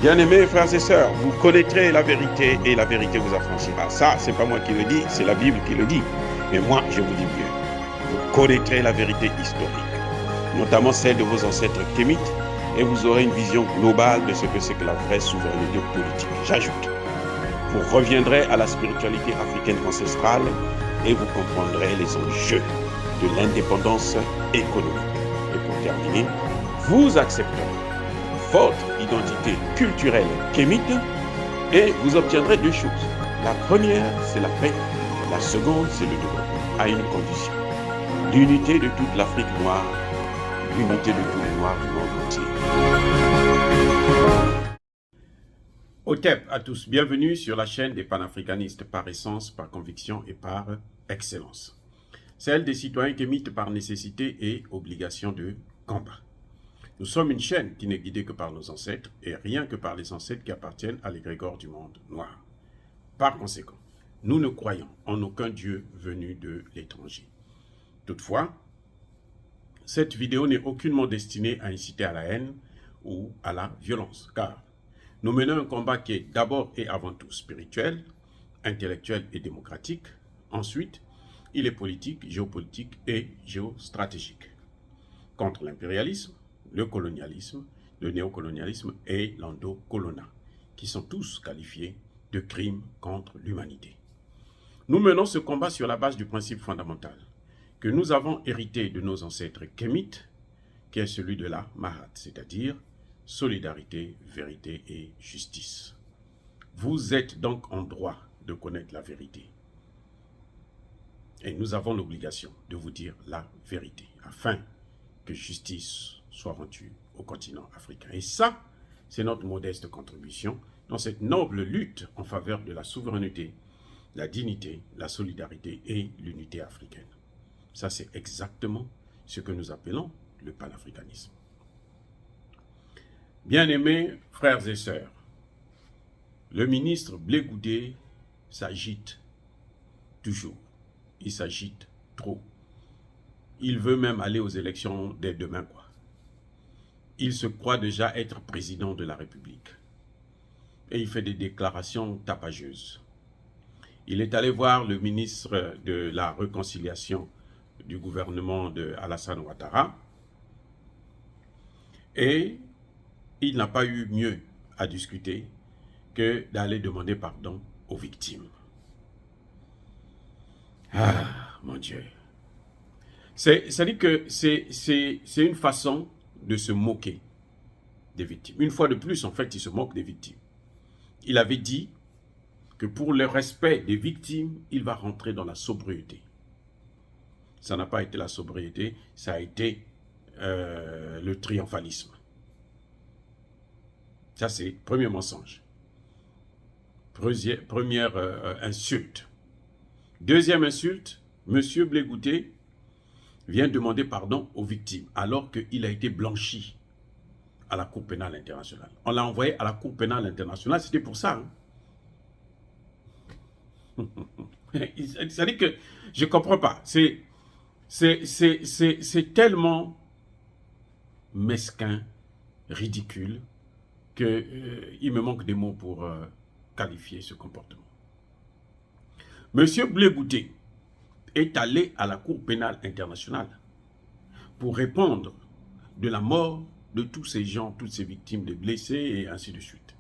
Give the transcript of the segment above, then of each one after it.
Bien-aimés frères et sœurs, vous connaîtrez la vérité et la vérité vous affranchira. Ça, c'est pas moi qui le dis, c'est la Bible qui le dit. Mais moi, je vous dis mieux. Vous connaîtrez la vérité historique, notamment celle de vos ancêtres kémites, et vous aurez une vision globale de ce que c'est que la vraie souveraineté politique. J'ajoute, vous reviendrez à la spiritualité africaine ancestrale et vous comprendrez les enjeux de l'indépendance économique. Et pour terminer, vous accepterez votre identité culturelle kémite et vous obtiendrez deux choses. La première, c'est la paix. La seconde, c'est le développement, à une condition. L'unité de toute l'Afrique noire, l'unité de tous les Noirs du monde entier. Otep à tous, bienvenue sur la chaîne des panafricanistes par essence, par conviction et par excellence. Celle des citoyens kémites par nécessité et obligation de combat. Nous sommes une chaîne qui n'est guidée que par nos ancêtres et rien que par les ancêtres qui appartiennent à l'égrégore du monde noir. Par conséquent, nous ne croyons en aucun Dieu venu de l'étranger. Toutefois, cette vidéo n'est aucunement destinée à inciter à la haine ou à la violence, car nous menons un combat qui est d'abord et avant tout spirituel, intellectuel et démocratique. Ensuite, il est politique, géopolitique et géostratégique. Contre l'impérialisme, le colonialisme, le néocolonialisme et l'endocolonat, qui sont tous qualifiés de crimes contre l'humanité. Nous menons ce combat sur la base du principe fondamental que nous avons hérité de nos ancêtres kémites, qui est celui de la Mahat, c'est-à-dire solidarité, vérité et justice. Vous êtes donc en droit de connaître la vérité. Et nous avons l'obligation de vous dire la vérité, afin que justice soit rendue au continent africain. Et ça, c'est notre modeste contribution dans cette noble lutte en faveur de la souveraineté, la dignité, la solidarité et l'unité africaine. Ça, c'est exactement ce que nous appelons le panafricanisme. Bien-aimés frères et sœurs, le ministre Blé Goudé s'agite toujours. Il s'agite trop. Il veut même aller aux élections dès demain, quoi. Il se croit déjà être président de la République. Et il fait des déclarations tapageuses. Il est allé voir le ministre de la Réconciliation du gouvernement de Alassane Ouattara. Et il n'a pas eu mieux à discuter que d'aller demander pardon aux victimes. Ah, mon Dieu. C'est-à-dire que c'est une façon de se moquer des victimes. Une fois de plus, en fait, il se moque des victimes. Il avait dit que pour le respect des victimes, il va rentrer dans la sobriété. Ça n'a pas été la sobriété, ça a été le triomphalisme. Ça, c'est le premier mensonge. Première insulte. Deuxième insulte, M. Blé Goudé vient demander pardon aux victimes, alors qu'il a été blanchi à la Cour pénale internationale. On l'a envoyé à la Cour pénale internationale, c'était pour ça. Hein. C'est-à-dire que je ne comprends pas. C'est tellement mesquin, ridicule, qu'il me manque des mots pour qualifier ce comportement. Monsieur Blé Goudé est allé à la Cour pénale internationale pour répondre de la mort de tous ces gens, toutes ces victimes, des blessés et ainsi de suite.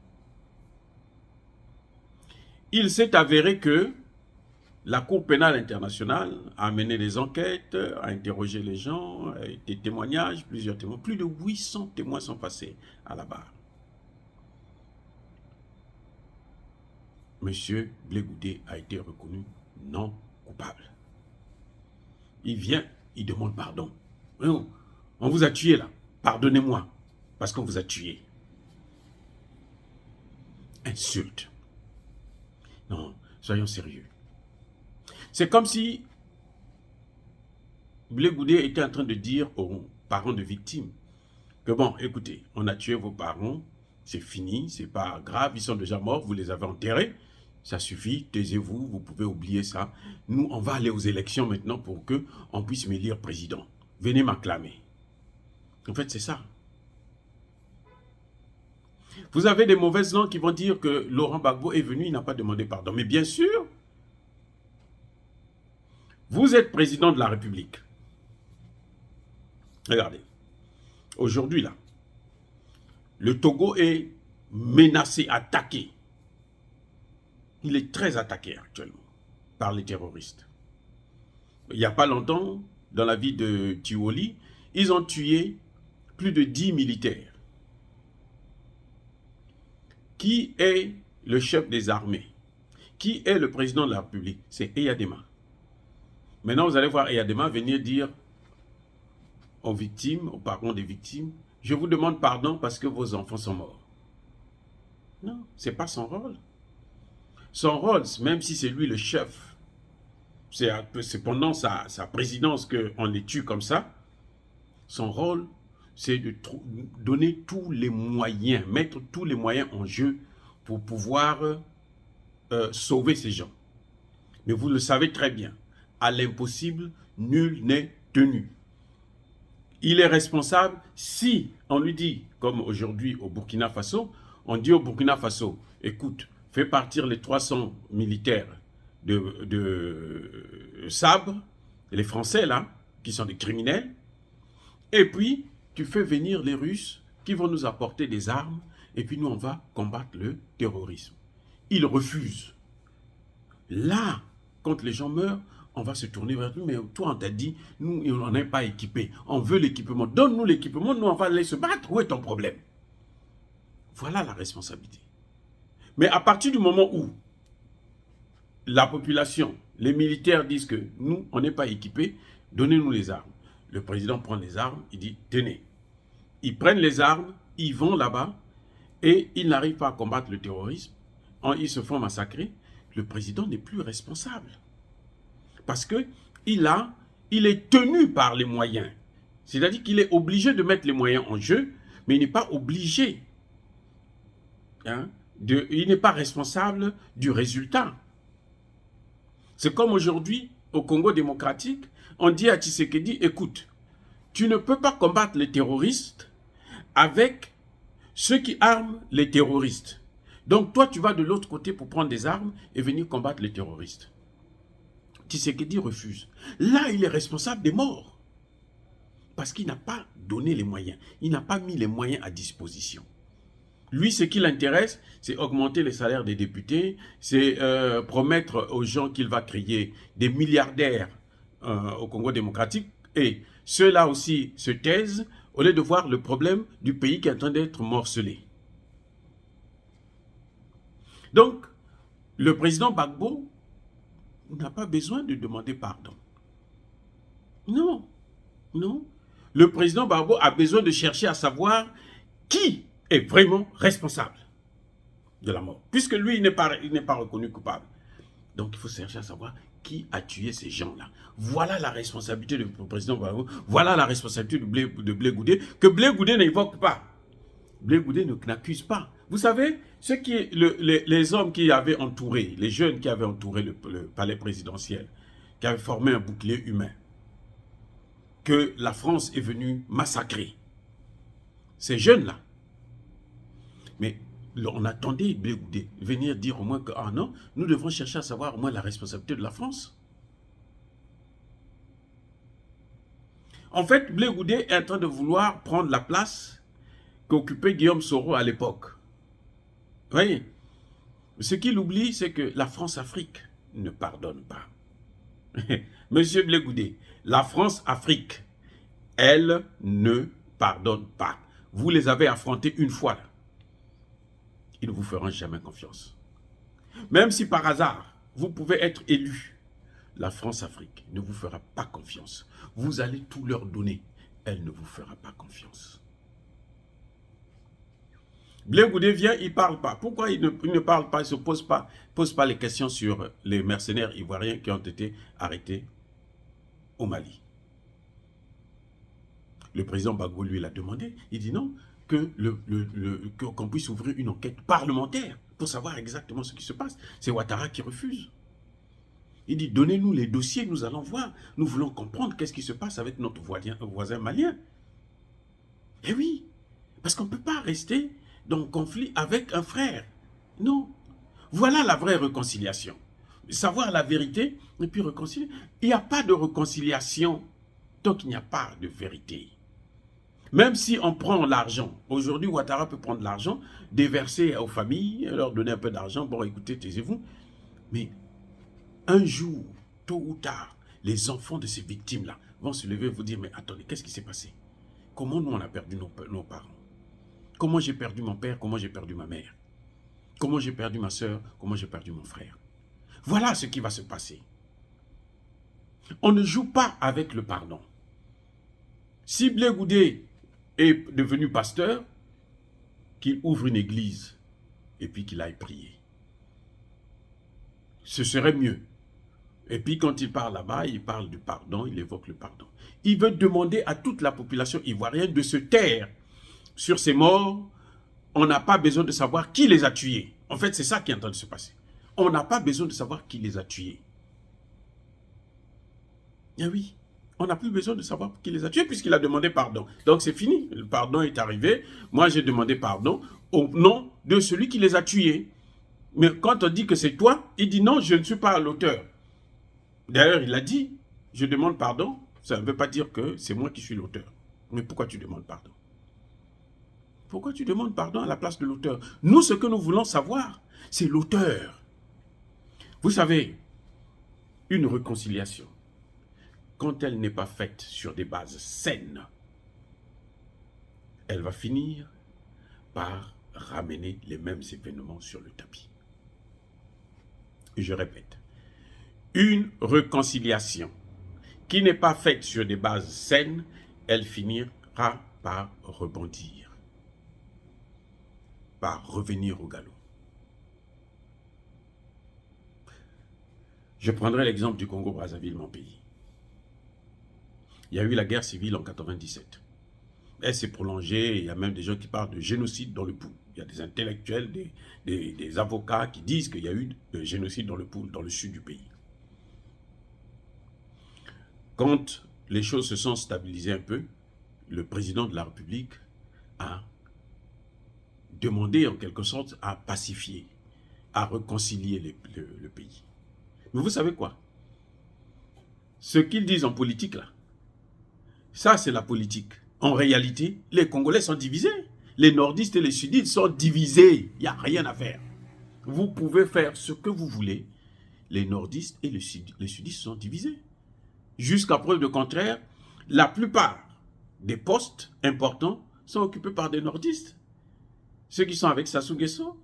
Il s'est avéré que la Cour pénale internationale a mené des enquêtes, a interrogé les gens, des témoignages, plusieurs témoins. Plus de 800 témoins sont passés à la barre. Monsieur Blé Goudé a été reconnu non coupable. Il vient, il demande pardon. On vous a tué là, pardonnez-moi, parce qu'on vous a tué. Insulte. Non, soyons sérieux. C'est comme si Blé Goudé était en train de dire aux parents de victimes que bon, écoutez, on a tué vos parents, c'est fini, c'est pas grave, ils sont déjà morts, vous les avez enterrés, ça suffit, taisez-vous, vous pouvez oublier ça. Nous, on va aller aux élections maintenant pour qu'on puisse m'élire président. Venez m'acclamer. En fait, c'est ça. Vous avez des mauvaises langues qui vont dire que Laurent Gbagbo est venu, il n'a pas demandé pardon. Mais bien sûr, vous êtes président de la République. Regardez, aujourd'hui là, le Togo est menacé, attaqué. Il est très attaqué actuellement par les terroristes. Il n'y a pas longtemps, dans la ville de Tiwoli, ils ont tué plus de 10 militaires. Qui est le chef des armées? Qui est le président de la République? C'est Eyadema. Maintenant, vous allez voir Eyadema venir dire aux victimes, aux parents des victimes, je vous demande pardon parce que vos enfants sont morts. Non, ce n'est pas son rôle. Son rôle, même si c'est lui le chef, c'est pendant sa présidence qu'on les tue comme ça, son rôle, c'est de donner tous les moyens, mettre tous les moyens en jeu pour pouvoir sauver ces gens. Mais vous le savez très bien, à l'impossible, nul n'est tenu. Il est responsable si on lui dit, comme aujourd'hui au Burkina Faso, on dit au Burkina Faso, écoute, fais partir les 300 militaires de Sabre, les Français là, qui sont des criminels, et puis tu fais venir les Russes qui vont nous apporter des armes, et puis nous on va combattre le terrorisme. Ils refusent. Là, quand les gens meurent, on va se tourner vers nous, mais toi on t'a dit, nous on n'est pas équipés, on veut l'équipement, donne-nous l'équipement, nous on va aller se battre, où est ton problème? Voilà la responsabilité. Mais à partir du moment où la population, les militaires disent que nous on n'est pas équipés, donnez-nous les armes. Le président prend les armes, il dit, tenez. Ils prennent les armes, ils vont là-bas, et ils n'arrivent pas à combattre le terrorisme, ils se font massacrer. Le président n'est plus responsable. Parce qu'il est tenu par les moyens. C'est-à-dire qu'il est obligé de mettre les moyens en jeu, mais il n'est pas obligé. Il n'est pas responsable du résultat. C'est comme aujourd'hui, au Congo démocratique, on dit à Tshisekedi, écoute, tu ne peux pas combattre les terroristes avec ceux qui arment les terroristes. Donc toi, tu vas de l'autre côté pour prendre des armes et venir combattre les terroristes. Tshisekedi refuse. Là, il est responsable des morts. Parce qu'il n'a pas donné les moyens. Il n'a pas mis les moyens à disposition. Lui, ce qui l'intéresse, c'est augmenter les salaires des députés, c'est promettre aux gens qu'il va créer des milliardaires au Congo démocratique. Et ceux-là aussi se taisent au lieu de voir le problème du pays qui est en train d'être morcelé. Donc, le président Gbagbo n'a pas besoin de demander pardon. Non, non. Le président Gbagbo a besoin de chercher à savoir qui est vraiment responsable de la mort. Puisque lui, il n'est pas reconnu coupable. Donc, il faut chercher à savoir qui a tué ces gens-là. Voilà la responsabilité du président Gbagbo. Voilà la responsabilité de Blé Goudé, que Blé Goudé n'évoque pas. Blé Goudé n'accuse pas. Vous savez, les hommes qui avaient entouré, les jeunes qui avaient entouré le palais présidentiel, qui avaient formé un bouclier humain, que la France est venue massacrer. Ces jeunes-là. Mais on attendait Blé Goudé venir dire au moins que, ah non, nous devons chercher à savoir au moins la responsabilité de la France. En fait, Blé Goudé est en train de vouloir prendre la place qu'occupait Guillaume Soro à l'époque. Vous voyez, ce qu'il oublie, c'est que la France-Afrique ne pardonne pas. Monsieur Blé Goudé, la France-Afrique, elle ne pardonne pas. Vous les avez affrontés une fois. Là. Ils ne vous feront jamais confiance. Même si par hasard, vous pouvez être élu, la France-Afrique ne vous fera pas confiance. Vous allez tout leur donner. Elle ne vous fera pas confiance. Blé Goudé vient, il ne parle pas. Pourquoi il ne parle pas, il ne se pose pas les questions sur les mercenaires ivoiriens qui ont été arrêtés au Mali? Le président Gbagbo lui l'a demandé. Il dit non, qu'on puisse ouvrir une enquête parlementaire pour savoir exactement ce qui se passe. C'est Ouattara qui refuse. Il dit, donnez-nous les dossiers, nous allons voir. Nous voulons comprendre qu'est-ce qui se passe avec notre voisin malien. Eh oui, parce qu'on ne peut pas rester dans le conflit avec un frère. Non. Voilà la vraie réconciliation. Savoir la vérité et puis réconcilier. Il n'y a pas de réconciliation tant qu'il n'y a pas de vérité. Même si on prend l'argent, aujourd'hui Ouattara peut prendre l'argent, déverser aux familles, leur donner un peu d'argent, bon écoutez, taisez-vous. Mais un jour, tôt ou tard, les enfants de ces victimes-là vont se lever et vous dire, mais attendez, qu'est-ce qui s'est passé? Comment nous on a perdu nos parents? Comment j'ai perdu mon père? Comment j'ai perdu ma mère? Comment j'ai perdu ma soeur? Comment j'ai perdu mon frère? Voilà ce qui va se passer. On ne joue pas avec le pardon. Si Blé Goudé est devenu pasteur, qu'il ouvre une église et puis qu'il aille prier. Ce serait mieux. Et puis quand il parle là-bas, il parle du pardon, il évoque le pardon. Il veut demander à toute la population ivoirienne de se taire sur ces morts. On n'a pas besoin de savoir qui les a tués. En fait, c'est ça qui est en train de se passer. On n'a pas besoin de savoir qui les a tués. Eh oui, on n'a plus besoin de savoir qui les a tués puisqu'il a demandé pardon. Donc c'est fini, le pardon est arrivé. Moi j'ai demandé pardon au nom de celui qui les a tués. Mais quand on dit que c'est toi, il dit non, je ne suis pas l'auteur. D'ailleurs, il a dit, je demande pardon, ça ne veut pas dire que c'est moi qui suis l'auteur. Mais pourquoi tu demandes pardon? Pourquoi tu demandes pardon à la place de l'auteur? Nous, ce que nous voulons savoir, c'est l'auteur. Vous savez, une réconciliation, quand elle n'est pas faite sur des bases saines, elle va finir par ramener les mêmes événements sur le tapis. Et je répète, une réconciliation qui n'est pas faite sur des bases saines, elle finira par rebondir, par revenir au galop. Je prendrai l'exemple du Congo-Brazzaville, mon pays. Il y a eu la guerre civile en 1997. Elle s'est prolongée, il y a même des gens qui parlent de génocide dans le Pou. Il y a des intellectuels, des avocats qui disent qu'il y a eu génocide dans le Pou, dans le sud du pays. Quand les choses se sont stabilisées un peu, le président de la République a demandé en quelque sorte à pacifier, à réconcilier le pays. Mais vous savez quoi? Ce qu'ils disent en politique là, ça c'est la politique. En réalité, les Congolais sont divisés. Les nordistes et les sudistes sont divisés. Il n'y a rien à faire. Vous pouvez faire ce que vous voulez. Les nordistes et les sudistes sont divisés. Jusqu'à preuve de contraire, la plupart des postes importants sont occupés par des nordistes. Ceux qui sont avec Sassou Nguesso.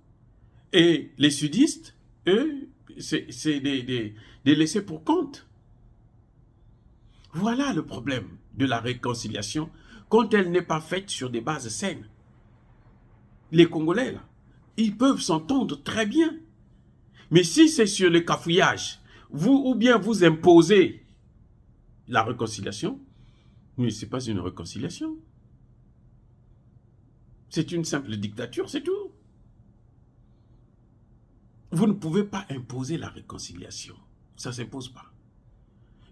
Et les sudistes, eux, c'est des laissés pour compte. Voilà le problème de la réconciliation quand elle n'est pas faite sur des bases saines. Les Congolais, là, ils peuvent s'entendre très bien. Mais si c'est sur le cafouillage, ou bien vous imposez la réconciliation, mais ce n'est pas une réconciliation. C'est une simple dictature, c'est tout. Vous ne pouvez pas imposer la réconciliation. Ça ne s'impose pas.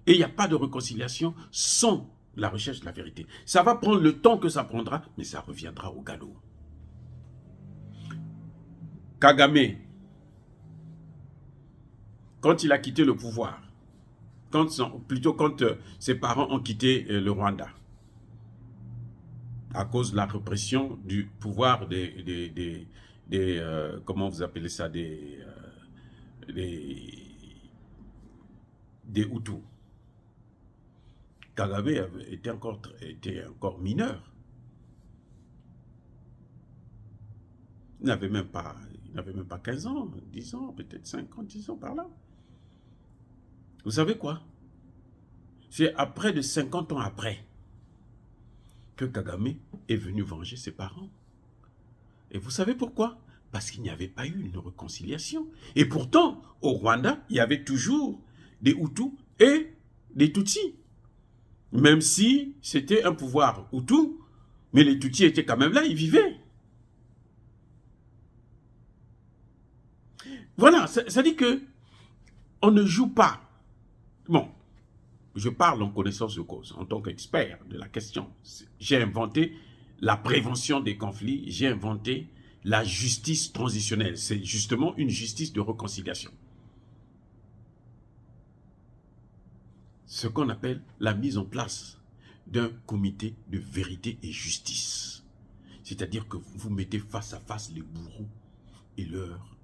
Et il n'y a pas de réconciliation sans la recherche de la vérité. Ça va prendre le temps que ça prendra, mais ça reviendra au galop. Kagame, quand il a quitté le pouvoir, quand ses parents ont quitté le Rwanda, à cause de la répression du pouvoir comment vous appelez ça, des Hutus. Kagame était encore mineur. Il n'avait même pas 15 ans, 10 ans, peut-être 5 ans, 10 ans par là. Vous savez quoi? C'est après de 50 ans après que Kagame est venu venger ses parents. Et vous savez pourquoi? Parce qu'il n'y avait pas eu une réconciliation. Et pourtant, au Rwanda, il y avait toujours des Hutus et des Tutsis. Même si c'était un pouvoir Hutu, mais les Tutsis étaient quand même là, ils vivaient. Voilà, ça dit que on ne joue pas. Bon, je parle en connaissance de cause, en tant qu'expert de la question. J'ai inventé la prévention des conflits, j'ai inventé la justice transitionnelle. C'est justement une justice de réconciliation. Ce qu'on appelle la mise en place d'un comité de vérité et justice. C'est-à-dire que vous mettez face à face les bourreaux et leurs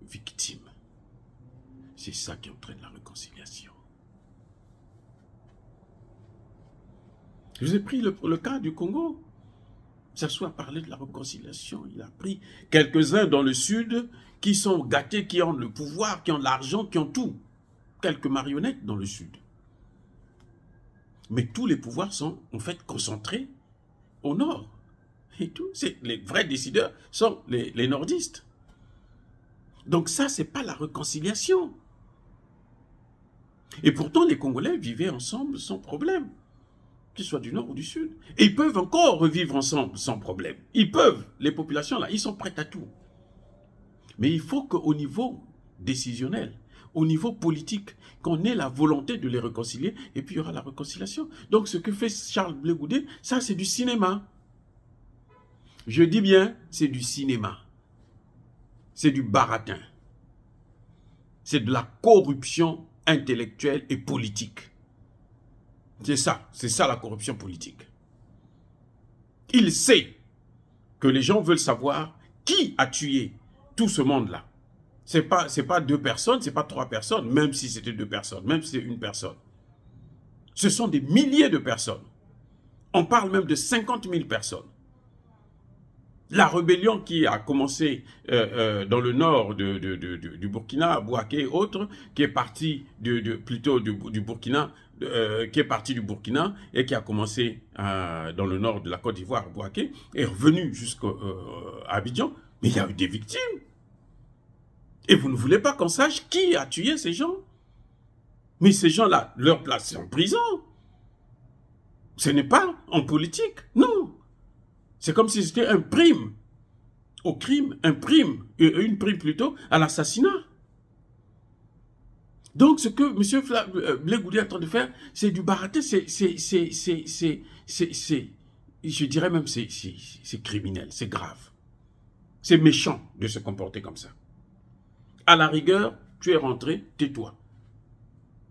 victimes. C'est ça qui entraîne la réconciliation. Je vous ai pris le cas du Congo. S'assoit à parler de la réconciliation. Il a pris quelques-uns dans le sud qui sont gâtés, qui ont le pouvoir, qui ont l'argent, qui ont tout. Quelques marionnettes dans le sud. Mais tous les pouvoirs sont en fait concentrés au nord. Et tout, les vrais décideurs sont les nordistes. Donc ça, c'est pas la réconciliation. Et pourtant, les Congolais vivaient ensemble sans problème, qu'ils soient du nord ou du sud. Et ils peuvent encore revivre ensemble sans problème. Ils peuvent, les populations là, ils sont prêts à tout. Mais il faut qu'au niveau décisionnel, au niveau politique, qu'on ait la volonté de les réconcilier, et puis il y aura la réconciliation. Donc ce que fait Charles Blé Goudé, ça c'est du cinéma. Je dis bien, c'est du cinéma. C'est du baratin. C'est de la corruption intellectuelle et politique. C'est ça la corruption politique. Il sait que les gens veulent savoir qui a tué tout ce monde-là. C'est pas 2 personnes, c'est pas 3 personnes, même si c'était 2 personnes, même si c'est une personne. Ce sont des milliers de personnes. On parle même de 50 000 personnes. La rébellion qui a commencé dans le nord du Burkina, à Bouaké et autres, qui est partie plutôt du Burkina, qui est partie du Burkina et qui a commencé dans le nord de la Côte d'Ivoire, à Bouaké, est revenue jusqu'à Abidjan, mais il y a eu des victimes. Et vous ne voulez pas qu'on sache qui a tué ces gens. Mais ces gens-là, leur place, c'est en prison. Ce n'est pas en politique, non. C'est comme si c'était un prime au crime, une prime plutôt à l'assassinat. Donc ce que M. Blé Goudé est en train de faire, c'est du baraté, je dirais même c'est criminel, c'est grave. C'est méchant de se comporter comme ça. À la rigueur, tu es rentré, tais-toi.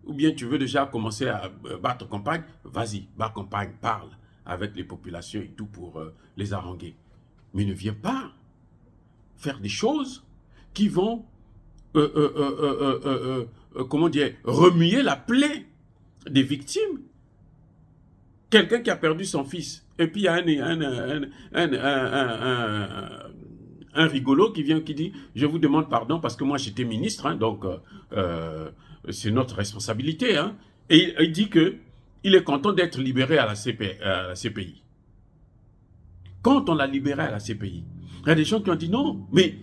Ou bien tu veux déjà commencer à battre campagne, vas-y, bats campagne, parle avec les populations et tout pour les haranguer. Mais ne viens pas faire des choses qui vont, comment dire, remuer la plaie des victimes. Quelqu'un qui a perdu son fils, et puis il y a un rigolo qui vient qui dit « Je vous demande pardon parce que moi j'étais ministre, hein, donc c'est notre responsabilité. Hein. » Et il dit que il est content d'être libéré à la CPI. Quand on l'a libéré à la CPI, il y a des gens qui ont dit non, mais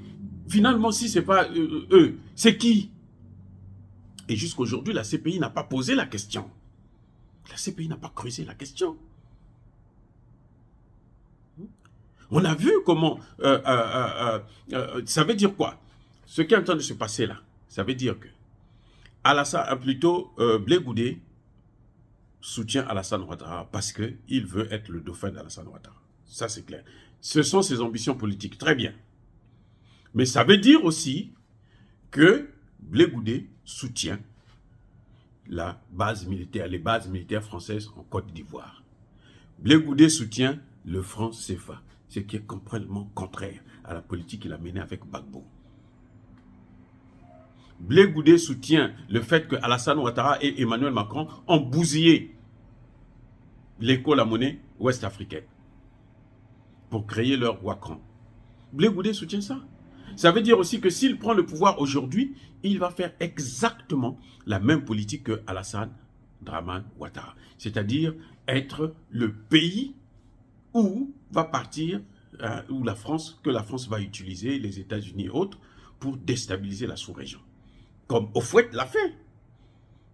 finalement, si ce n'est pas eux, c'est qui? Et jusqu'aujourd'hui, la CPI n'a pas posé la question. La CPI n'a pas creusé la question. On a vu comment... ça veut dire quoi? Ce qui est en train de se passer là, ça veut dire que Blé Goudé soutient Alassane Ouattara parce qu'il veut être le dauphin d'Alassane Ouattara. Ça, c'est clair. Ce sont ses ambitions politiques. Très bien. Mais ça veut dire aussi que Blé Goudé soutient la base militaire, les bases militaires françaises en Côte d'Ivoire. Blé Goudé soutient le franc CFA, ce qui est complètement contraire à la politique qu'il a menée avec Gbagbo. Blé Goudé soutient le fait que Alassane Ouattara et Emmanuel Macron ont bousillé l'éco, la monnaie ouest-africaine pour créer leur Ouakran. Blé Goudé soutient ça. Ça veut dire aussi que s'il prend le pouvoir aujourd'hui, il va faire exactement la même politique que Alassane Dramane Ouattara. C'est-à-dire être le pays où va partir, que la France va utiliser, les États-Unis et autres, pour déstabiliser la sous-région. Comme Houphouët l'a fait.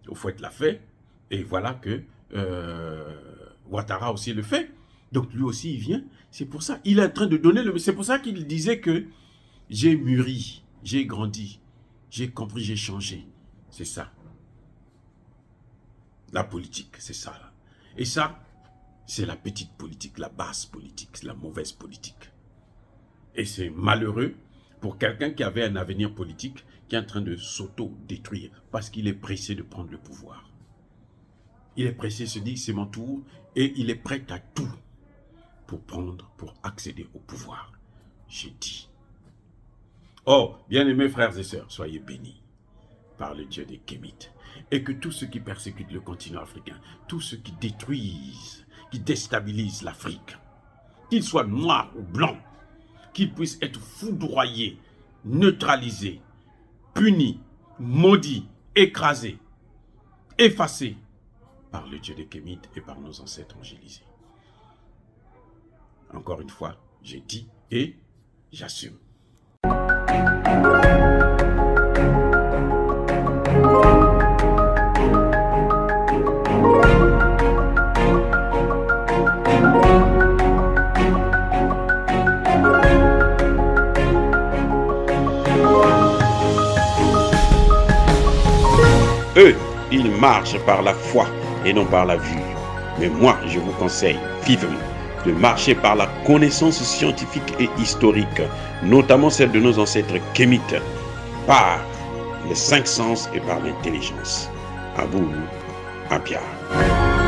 Houphouët l'a fait, et voilà que Ouattara aussi le fait. Donc lui aussi, il vient. C'est pour ça. Il est en train de donner le... C'est pour ça qu'il disait que j'ai mûri, j'ai grandi, j'ai compris, j'ai changé. C'est ça. La politique, c'est ça. Là. Et ça, c'est la petite politique, la basse politique, la mauvaise politique. Et c'est malheureux pour quelqu'un qui avait un avenir politique qui est en train de s'auto-détruire parce qu'il est pressé de prendre le pouvoir. Il est pressé, se dit, c'est mon tour, et il est prêt à tout pour accéder au pouvoir. J'ai dit. Oh, bien-aimés frères et sœurs, soyez bénis par le Dieu des Kémites. Et que tous ceux qui persécutent le continent africain, tous ceux qui détruisent, qui déstabilisent l'Afrique, qu'ils soient noirs ou blancs, qu'ils puissent être foudroyés, neutralisés, punis, maudits, écrasés, effacés par le Dieu des Kémites et par nos ancêtres angélisés. Encore une fois, j'ai dit et j'assume. Eux, ils marchent par la foi et non par la vue. Mais moi, je vous conseille vivement de marcher par la connaissance scientifique et historique, notamment celle de nos ancêtres kémites, par les 5 sens et par l'intelligence. À vous, à Pierre.